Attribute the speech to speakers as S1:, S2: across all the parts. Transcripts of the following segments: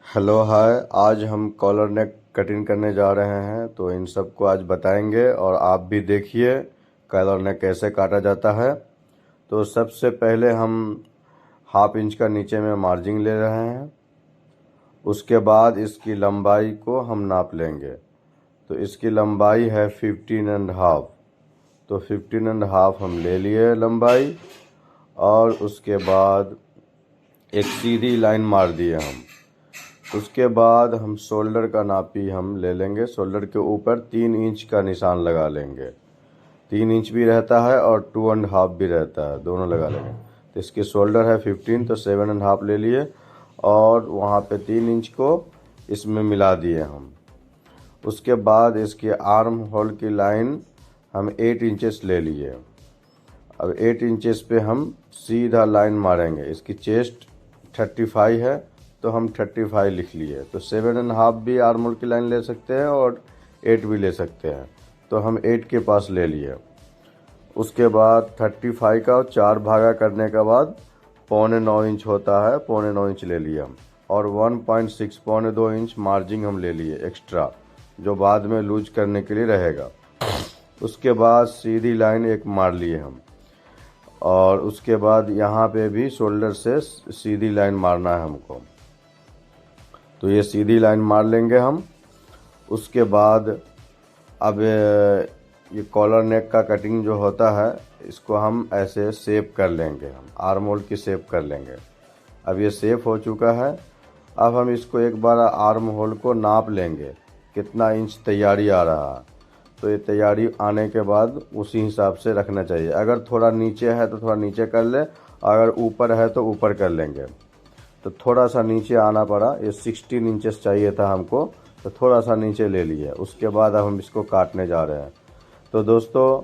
S1: Hello hi. आज हम collar नेक cutting करने जा रहे हैं, तो इन सब को आज बताएंगे और आप भी देखिए कॉलर नेक कैसे काटा जाता है। तो सबसे पहले हम हाफ इंच का नीचे में मार्जिन ले रहे हैं। उसके बाद इसकी लंबाई को हम नाप लेंगे। तो इसकी लंबाई है 15.5। तो 15.5 हम ले लिए लंबाई। और उसके बाद एक सीधी लाइन मार दिए हम। उसके बाद हम शोल्डर का नापी हम ले लेंगे। शोल्डर के ऊपर 3 इंच का निशान लगा लेंगे। 3 इंच भी रहता है और 2.5 भी रहता है, दोनों लगा लेंगे। तो इसकी शोल्डर है 15, तो 7.5 ले लिए और वहाँ पे 3 इंच को इसमें मिला दिए हम। उसके बाद इसके आर्म होल की लाइन हम 8 इंचेस ले लिए। अब 8 इंचेस पे हम सीधा लाइन मारेंगे। इसकी चेस्ट 35 है, तो हम 35 लिख लिए। तो 7.5 भी आर्म होल की लाइन ले सकते हैं और 8 भी ले सकते हैं, तो हम 8 के पास ले लिए। उसके बाद 35 का 4 भागा करने के बाद 8.25 इंच होता है, 8.25 इंच ले लिया हम। और 1.6 2.5 इंच मार्जिन हम ले लिए एक्स्ट्रा, जो बाद में लूज करने के लिए रहेगा। उसके बाद सीधी लाइन एक मार लिए हम। और उसके बाद यहाँ पे भी शोल्डर से सीधी लाइन मारना है हमको। तो ये सीधी लाइन मार लेंगे हम। उसके बाद अब ये कॉलर नेक का कटिंग जो होता है, इसको हम ऐसे शेप कर लेंगे। हम आर्म होल की शेप कर लेंगे। अब ये शेप हो चुका है। अब हम इसको एक बार आर्म होल को नाप लेंगे कितना इंच तैयारी आ रहा है। तो ये तैयारी आने के बाद उसी हिसाब से रखना चाहिए। अगर थोड़ा नीचे है तो थोड़ा नीचे कर ले, अगर ऊपर है तो ऊपर कर लेंगे। तो थोड़ा सा नीचे आना पड़ा। ये 16 इंचेस चाहिए था हमको, तो थोड़ा सा नीचे ले लिया। उसके बाद अब हम इसको काटने जा रहे हैं। तो दोस्तों,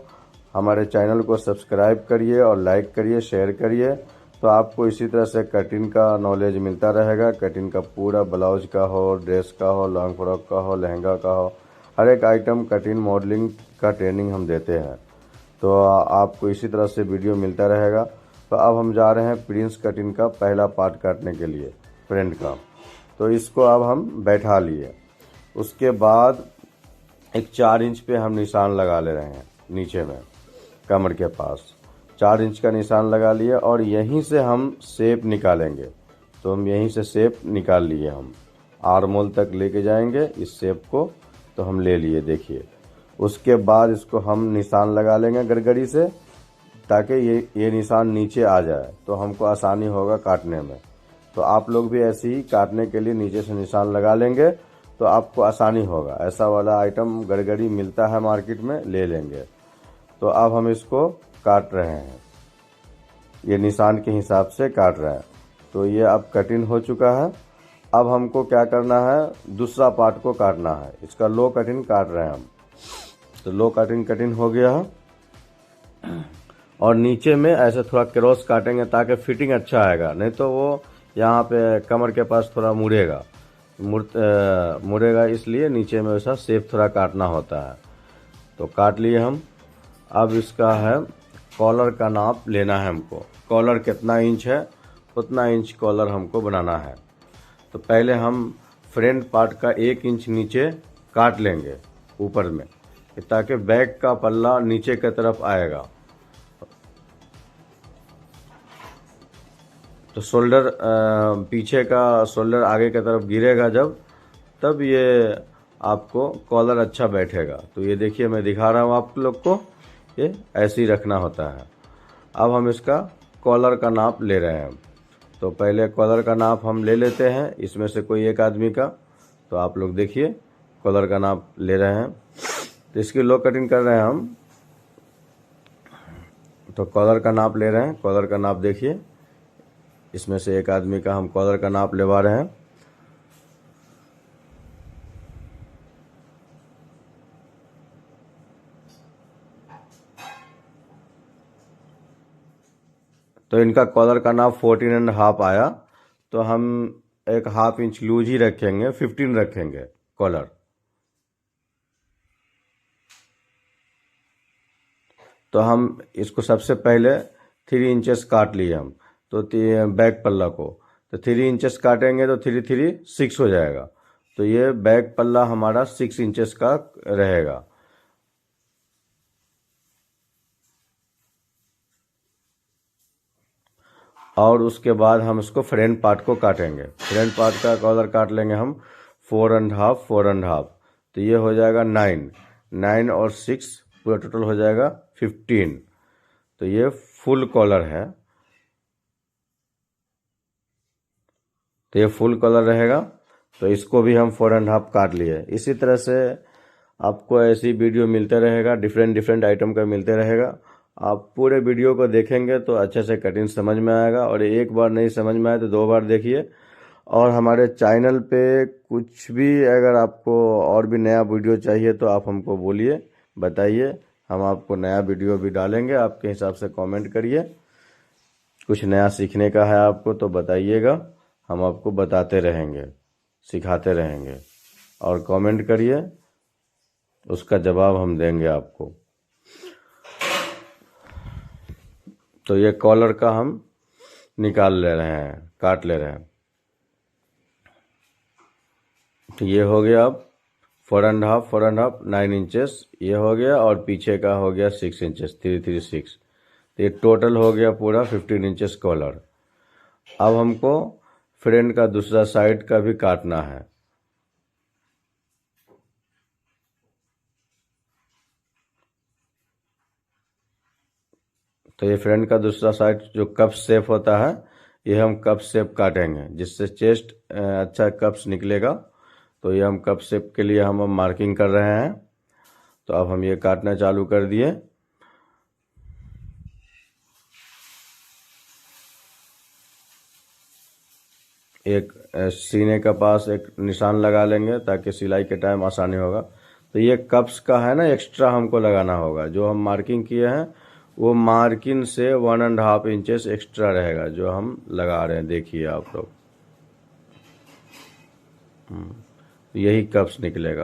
S1: हमारे चैनल को सब्सक्राइब करिए और लाइक करिए, शेयर करिए। तो आपको इसी तरह से कटिंग का नॉलेज मिलता रहेगा। कटिंग का पूरा, ब्लाउज का हो, ड्रेस का हो, लॉन्ग फ्रॉक का हो, लहंगा का हो, हर एक आइटम कटिंग मॉडलिंग का ट्रेनिंग हम देते हैं। तो आपको इसी तरह से वीडियो मिलता रहेगा। तो अब हम जा रहे हैं प्रिंस कटिंग का पहला पार्ट काटने के लिए, फ्रंट का। तो इसको अब हम बैठा लिए। उसके बाद एक 4 इंच पे हम निशान लगा ले रहे हैं नीचे में, कमर के पास 4 इंच का निशान लगा लिए और यहीं से हम शेप निकालेंगे। तो हम यहीं से शेप निकाल लिए। हम आर्म होल तक लेके जाएंगे इस शेप को। तो हम ले लिए, देखिए। उसके बाद इसको हम निशान लगा लेंगे गरगड़ी से, ताकि ये निशान नीचे आ जाए, तो हमको आसानी होगा काटने में। तो आप लोग भी ऐसे ही काटने के लिए नीचे से निशान लगा लेंगे, तो आपको आसानी होगा। ऐसा वाला आइटम गरगड़ी मिलता है मार्केट में, ले लेंगे। तो अब हम इसको काट रहे हैं, ये निशान के हिसाब से काट रहे हैं। तो ये अब कटिंग हो चुका है। अब हमको क्या करना है, दूसरा पार्ट को काटना है। इसका लो कटिंग काट रहे हैं हम। तो लो कटिंग हो गया है। और नीचे में ऐसे थोड़ा क्रॉस काटेंगे ताकि फिटिंग अच्छा आएगा, नहीं तो वो यहाँ पे कमर के पास थोड़ा मुड़ेगा, इसलिए नीचे में वैसा शेप थोड़ा काटना होता है। तो काट लिए हम। अब इसका है कॉलर का नाप लेना है हमको। कॉलर कितना इंच है उतना इंच कॉलर हमको बनाना है। तो पहले हम फ्रंट पार्ट का 1 इंच नीचे काट लेंगे ऊपर में, ताकि बैक का पल्ला नीचे की तरफ आएगा। तो शोल्डर पीछे का शोल्डर आगे की तरफ गिरेगा जब, तब ये आपको कॉलर अच्छा बैठेगा। तो ये देखिए, मैं दिखा रहा हूँ आप लोग को, ये ऐसे ही रखना होता है। अब हम इसका कॉलर का नाप ले रहे हैं। तो पहले कॉलर का नाप हम ले लेते हैं, इसमें से कोई एक आदमी का। तो आप लोग देखिए, कॉलर का नाप ले रहे हैं। तो इसकी लो कटिंग कर रहे हैं हम। तो कॉलर का नाप ले रहे हैं। कॉलर का नाप देखिए, इसमें से एक आदमी का हम कॉलर का नाप लेवा रहे हैं। तो इनका कॉलर का नाप 14.5 आया। तो हम एक हाफ इंच लूज ही रखेंगे, 15 रखेंगे कॉलर। तो हम इसको सबसे पहले 3 इंचेस काट लिए हम। तो बैक पल्ला को तो 3 इंचेस काटेंगे तो 3 3 6 हो जाएगा। तो ये बैक पल्ला हमारा 6 इंचेस का रहेगा। और उसके बाद हम इसको फ्रंट पार्ट को काटेंगे। फ्रंट पार्ट का कॉलर काट लेंगे हम 4.5 4.5। तो ये हो जाएगा 9 9 और 6 पूरा टोटल हो जाएगा 15। तो ये फुल कॉलर है। तो ये फुल कॉलर रहेगा। तो इसको भी हम 4.5 काट लिए। इसी तरह से आपको ऐसी वीडियो मिलते रहेगा, डिफरेंट डिफरेंट आइटम का मिलते रहेगा। आप पूरे वीडियो को देखेंगे तो अच्छे से कटिंग समझ में आएगा, और एक बार नहीं समझ में आए तो 2 बार देखिए। और हमारे चैनल पे कुछ भी अगर आपको और भी नया वीडियो चाहिए तो आप हमको बोलिए, बताइए, हम आपको नया वीडियो भी डालेंगे। आपके हिसाब से कमेंट करिए, कुछ नया सीखने का है आपको तो बताइएगा, हम आपको बताते रहेंगे, सिखाते रहेंगे। और कमेंट करिए, उसका जवाब हम देंगे आपको। तो ये कॉलर का हम निकाल ले रहे हैं, काट ले रहे हैं। तो ये हो गया अब 4.5 4.5 9 इंचेस ये हो गया, और पीछे का हो गया 6 इंचेस 3 3 6। तो ये टोटल हो गया पूरा 15 इंचेस कॉलर। अब हमको फ्रंट का दूसरा साइड का भी काटना है। तो ये फ्रंट का दूसरा साइड जो कप शेप होता है, ये हम कप शेप काटेंगे, जिससे चेस्ट अच्छा कप्स निकलेगा। तो ये हम कप शेप के लिए हम मार्किंग कर रहे हैं। तो अब हम ये काटना चालू कर दिए। एक सीने का पास एक निशान लगा लेंगे ताकि सिलाई के टाइम आसानी होगा। तो ये कप्स का है ना, एक्स्ट्रा हमको लगाना होगा। जो हम मार्किंग किए हैं वो मार्किंग से 1.5 इंचेस एक्स्ट्रा रहेगा, जो हम लगा रहे हैं, देखिए आप लोग। यही कप्स निकलेगा।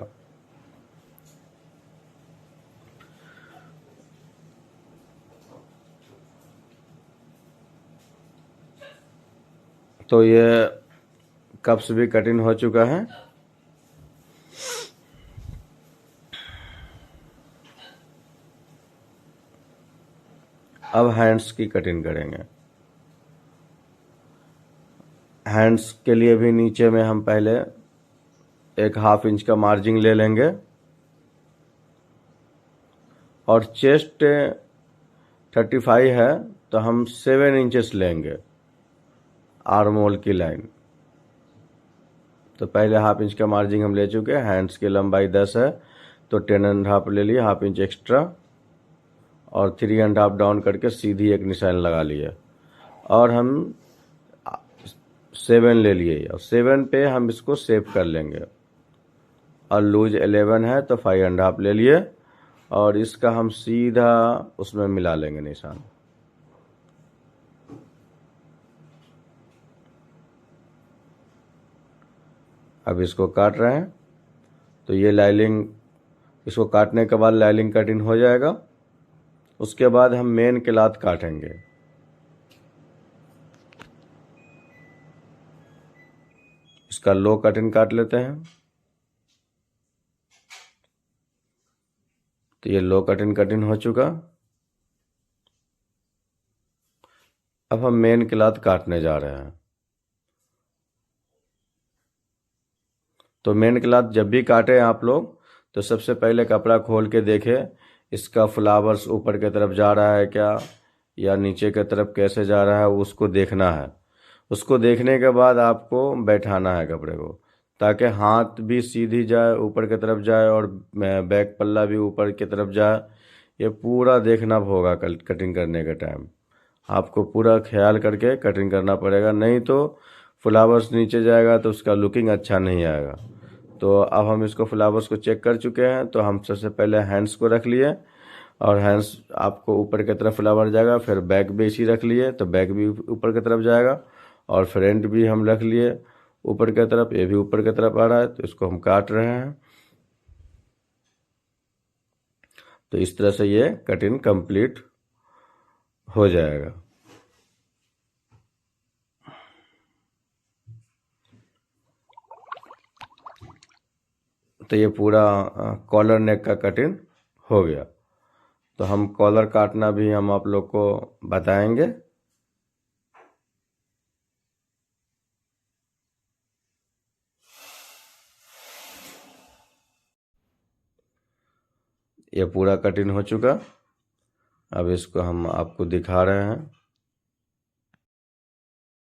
S1: तो ये कप्स भी कटिंग हो चुका है। अब हैंड्स की कटिंग करेंगे। हैंड्स के लिए भी नीचे में हम पहले एक 1/2 इंच का मार्जिन ले लेंगे, और चेस्ट 35 है तो हम 7 इंचेस लेंगे आर्म होल की लाइन। तो पहले 1/2 इंच का मार्जिन हम ले चुके हैं। हैंड्स की लंबाई 10 है तो 10.5 ले लिए, 1/2 इंच एक्स्ट्रा, और 3.5 डाउन करके सीधी एक निशान लगा लिए। और हम 7 ले लिए, और 7 पे हम इसको सेव कर लेंगे। और लूज 11 है तो 5.5 ले लिए, और इसका हम सीधा उसमें मिला लेंगे निशान। अब इसको काट रहे हैं। तो ये लाइनिंग, इसको काटने के बाद लाइनिंग कटिंग हो जाएगा। उसके बाद हम मेन क्लॉथ काटेंगे। इसका लो कटिंग काट लेते हैं। तो ये लो कटिंग हो चुका। अब हम मेन क्लॉथ काटने जा रहे हैं। तो मेन क्लॉथ जब भी काटें आप लोग, तो सबसे पहले कपड़ा खोल के देखें इसका फ्लावर्स ऊपर की तरफ जा रहा है क्या, या नीचे की तरफ कैसे जा रहा है, उसको देखना है। उसको देखने के बाद आपको बैठाना है कपड़े को, ताकि हाथ भी सीधी जाए, ऊपर की तरफ जाए, और बैक पल्ला भी ऊपर की तरफ जाए। ये पूरा देखना होगा कटिंग करने के टाइम। आपको पूरा ख्याल करके कटिंग करना पड़ेगा, नहीं तो फ्लावर्स नीचे जाएगा तो उसका लुकिंग अच्छा नहीं आएगा। तो अब हम इसको फ्लावर्स को चेक कर चुके हैं। तो हम सबसे पहले हैंड्स को रख लिए, और हैंड्स आपको ऊपर की तरफ फ्लावर जाएगा। फिर बैक भी इसी रख लिए तो बैक भी ऊपर की तरफ जाएगा, और फ्रंट भी हम रख लिए ऊपर की तरफ, ये भी ऊपर की तरफ आ रहा है। तो इसको हम काट रहे हैं। तो इस तरह से ये कटिंग कंप्लीट हो जाएगा। तो ये पूरा कॉलर नेक का कटिंग हो गया। तो हम कॉलर काटना भी हम आप लोग को बताएंगे। ये पूरा कटिंग हो चुका। अब इसको हम आपको दिखा रहे हैं।